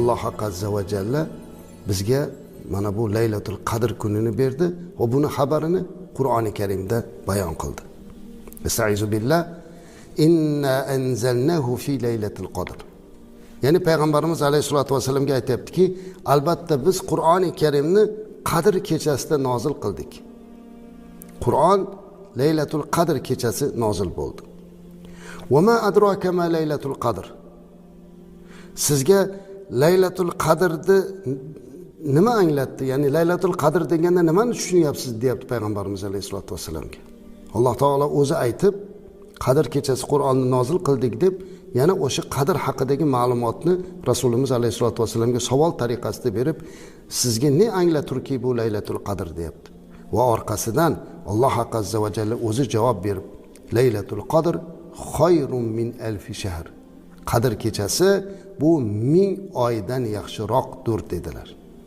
Alloh azza va jalla bizga mana bu Laylatul Qadr kunini berdi va buni xabarini Qur'oni Karimda bayon qildi. Estaizu billah. Inna anzalnahu fi Laylatul Qadr. Ya'ni payg'ambarimiz alayhisolatu vasallamga aytibdiki, albatta biz Qur'oni Karimni Qadr kechasida nozil qildik. Qur'on Laylatul Qadr kechasi nozil bo'ldi. Va ma adraka ma Laylatul Qadr. Sizga Laylatul Qadrni nima anglatdi? Ya'ni Laylatul Qadr deganda nimani tushunyapsiz deyapti payg'ambarimiz alayhisolatu vasallamga. Alloh taolo o'zi aytib, Qadr kechasi Qur'onni nozil qildik deb, yana o'sha qadr haqidagi ma'lumotni Rasulimiz alayhisolatu vasallamga savol tariqasida berib, sizga ne anglaturki bu Laylatul Qadr deyapti. Va orqasidan Alloh azza va jalla o'zi javob berib, Laylatul Qadr xoyrun min alfi shahr. Qadr kechasi bu 1000 oydan yaxshiroqdir dedilar.